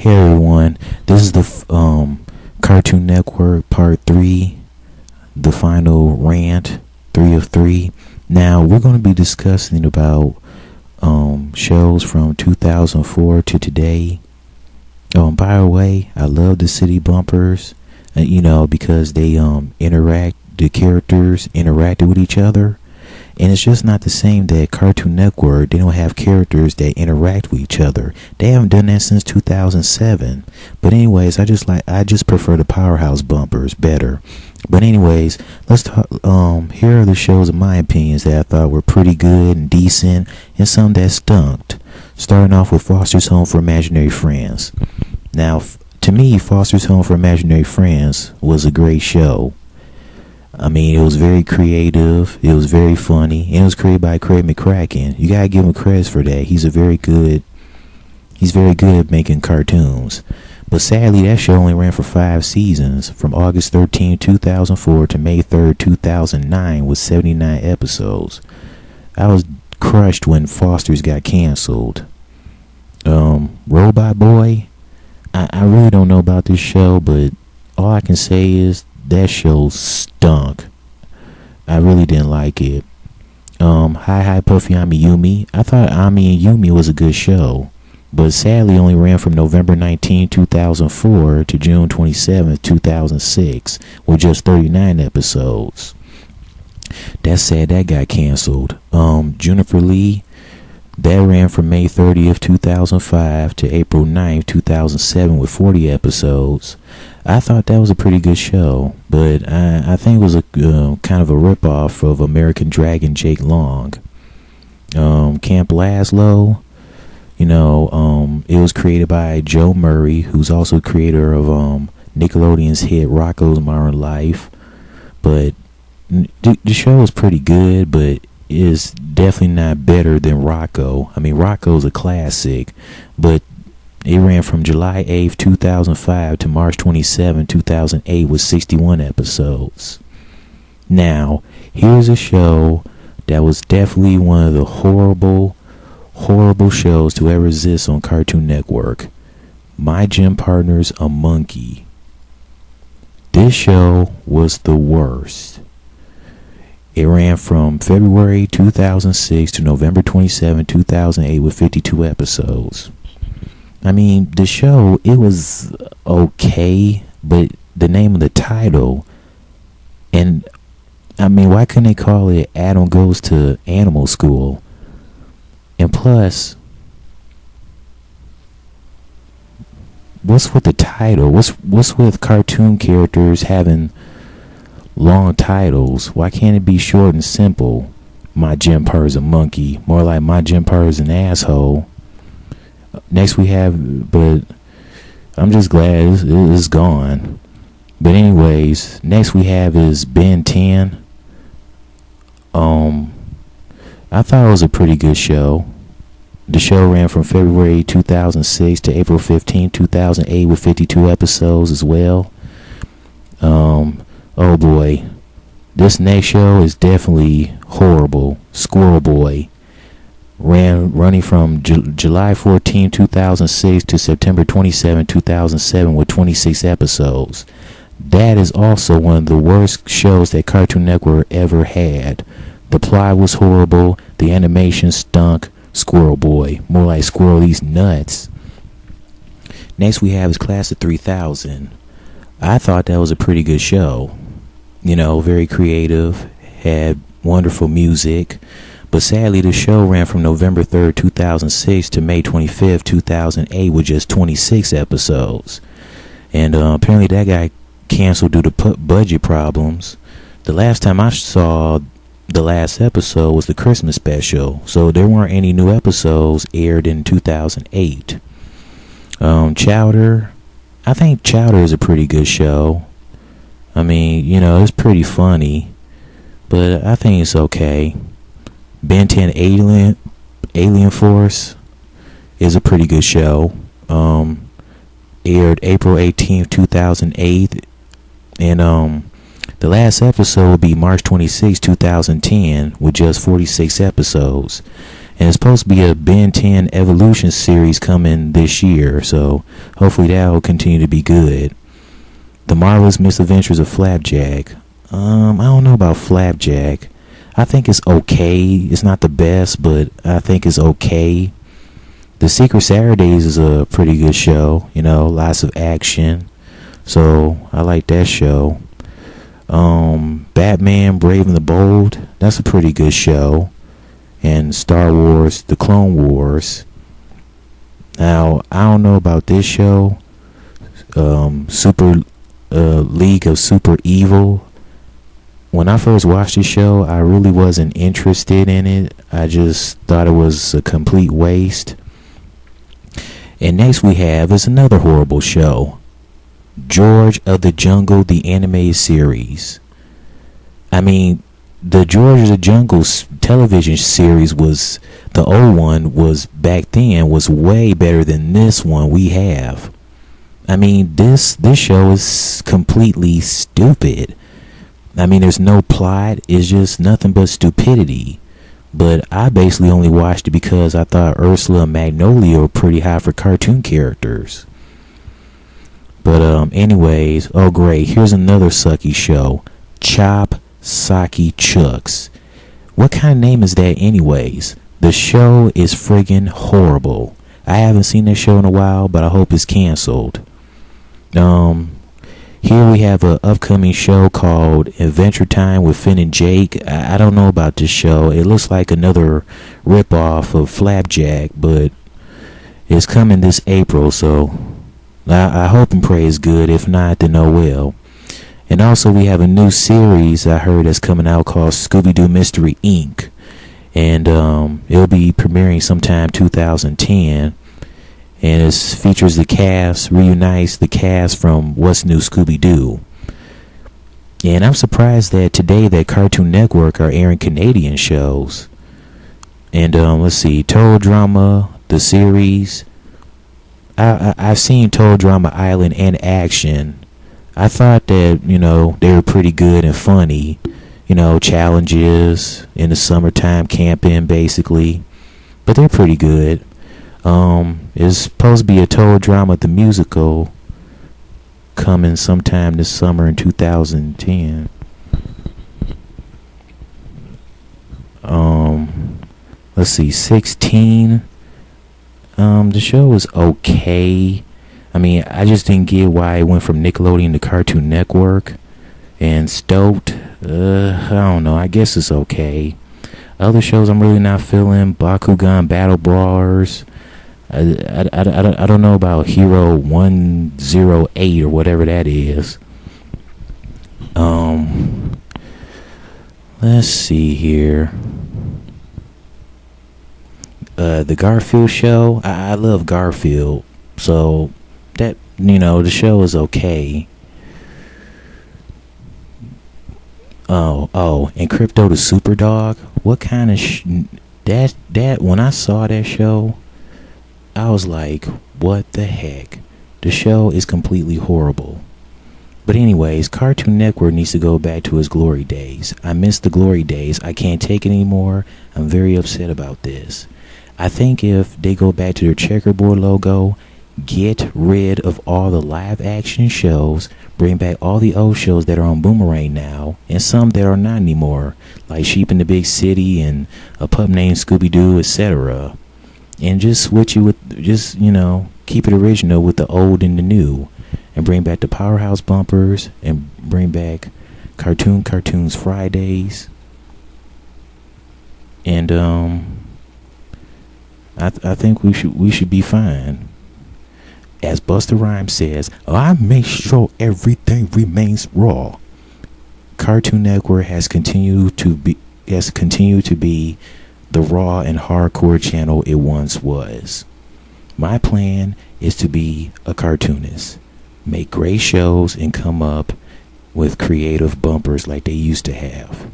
Hey everyone, this is the Cartoon Network Part 3, the final rant, 3 of 3. Now, we're going to be discussing about shows from 2004 to today. By the way, I love the city bumpers, because they the characters interacted with each other. And it's just not the same that Cartoon Network, they don't have characters that interact with each other. They haven't done that since 2007. But anyways, I just prefer the Powerhouse bumpers better. But anyways, let's talk. Here are the shows, in my opinions, that I thought were pretty good and decent, and some that stunk. Starting off with Foster's Home for Imaginary Friends. Now, to me, Foster's Home for Imaginary Friends was a great show. I mean, it was very creative, it was very funny, and it was created by Craig McCracken. You gotta give him credit for that. He's very good at making cartoons. But sadly, that show only ran for 5 seasons, from August 13, 2004 to May 3rd, 2009, with 79 episodes. I was crushed when Foster's got canceled. Robot Boy, I really don't know about this show, but all I can say is that show stunk. I really didn't like it. Hi Puffy Ami Yumi. I thought Ami and Yumi was a good show, but sadly only ran from November 19, 2004 to June 27, 2006, with just 39 episodes. That's sad that got canceled. Juniper Lee, that ran from May 30th, 2005 to April 9th, 2007 with 40 episodes. I thought that was a pretty good show, but I think it was a kind of a ripoff of American Dragon Jake Long. Camp Lazlo, it was created by Joe Murray, who's also creator of Nickelodeon's hit Rocko's Modern Life. But the show was pretty good, but it's definitely not better than Rocko. I mean, Rocko's a classic, but it ran from July 8th, 2005 to March 27, 2008 with 61 episodes. Now, here's a show that was definitely one of the horrible shows to ever exist on Cartoon Network. My Gym Partner's a Monkey. This show was the worst. It ran from February 2006 to November 27, 2008 with 52 episodes. I mean, the show, it was okay, but the name of the title, and I mean, why couldn't they call it Adam Goes to Animal School? And plus, what's with the title? What's with cartoon characters having long titles? Why can't it be short and simple? My Gym Partner's a Monkey. More like My Gym Partner's an Asshole. Next we have, but I'm just glad it's gone. But anyways, next we have is Ben 10. I thought it was a pretty good show. The show ran from February 2006 to April 15, 2008 with 52 episodes as well. Oh boy, this next show is definitely horrible. Squirrel Boy. Running from July 14, 2006 to September 27, 2007 with 26 episodes. That is also one of the worst shows that Cartoon Network ever had. The plot was horrible, the animation stunk. Squirrel Boy, more like Squirrel Eats Nuts. Next we have is Class of 3000. I thought that was a pretty good show. Very creative, had wonderful music. But sadly, the show ran from November 3rd, 2006 to May 25th, 2008 with just 26 episodes. And apparently that got canceled due to budget problems. The last time I saw the last episode was the Christmas special. So there weren't any new episodes aired in 2008. Chowder. I think Chowder is a pretty good show. I mean, it's pretty funny. But I think it's okay. Ben 10 Alien Force is a pretty good show. Aired April 18th, 2008. And the last episode will be March 26, 2010 with just 46 episodes. And it's supposed to be a Ben 10 Evolution series coming this year, so hopefully that will continue to be good. The Marvelous Misadventures of Flapjack. I don't know about Flapjack. I think it's okay. It's not the best, but I think it's okay. The Secret Saturdays is a pretty good show. Lots of action. So I like that show. Batman Brave and the Bold. That's a pretty good show. And Star Wars The Clone Wars. Now, I don't know about this show. League of Super Evil. When I first watched the show, I really wasn't interested in it. I just thought it was a complete waste. And next we have is another horrible show. George of the Jungle, the animated series. I mean, the George of the Jungle television series was, the old one was back then, was way better than this one we have. I mean, this show is completely stupid. I mean, there's no plot. It's just nothing but stupidity. But I basically only watched it because I thought Ursula and Magnolia were pretty high for cartoon characters. But anyways, oh great, here's another sucky show. Chop Socky Chucks. What kind of name is that anyways? The show is friggin' horrible. I haven't seen that show in a while, but I hope it's canceled. Here we have an upcoming show called Adventure Time with Finn and Jake. I don't know about this show. It looks like another ripoff of Flapjack, but it's coming this April, so I hope and pray it's good. If not, then oh well. And also we have a new series I heard that's coming out called Scooby-Doo Mystery Inc. And it'll be premiering sometime 2010. And it features the cast, reunites the cast from What's New Scooby-Doo. And I'm surprised that today that Cartoon Network are airing Canadian shows. And let's see, Total Drama, the series. I've seen Total Drama Island and Action. I thought that, they were pretty good and funny. Challenges in the summertime, camping basically. But they're pretty good. It's supposed to be a Total Drama the musical coming sometime this summer in 2010. Let's see, 16. The show was okay. I mean, I just didn't get why it went from Nickelodeon to Cartoon Network. And Stoked, I don't know, I guess it's okay. Other shows I'm really not feeling, Bakugan Battle Brawlers. I don't know about Hero 108 or whatever that is. Let's see here. The Garfield Show. I love Garfield, so that the show is okay. Oh, and Krypto the Superdog. What kind of that? When I saw that show, I was like, what the heck? The show is completely horrible. But anyways, Cartoon Network needs to go back to its glory days. I miss the glory days. I can't take it anymore. I'm very upset about this. I think if they go back to their checkerboard logo, get rid of all the live action shows, bring back all the old shows that are on Boomerang now, and some that are not anymore, like Sheep in the Big City and A Pup Named Scooby-Doo, etc. And just switch it with, keep it original with the old and the new. And bring back the Powerhouse Bumpers. And bring back Cartoons Fridays. And I think we should be fine. As Busta Rhymes says, I make sure everything remains raw. Cartoon Network has continued to be the raw and hardcore channel it once was. My plan is to be a cartoonist, make great shows, and come up with creative bumpers like they used to have.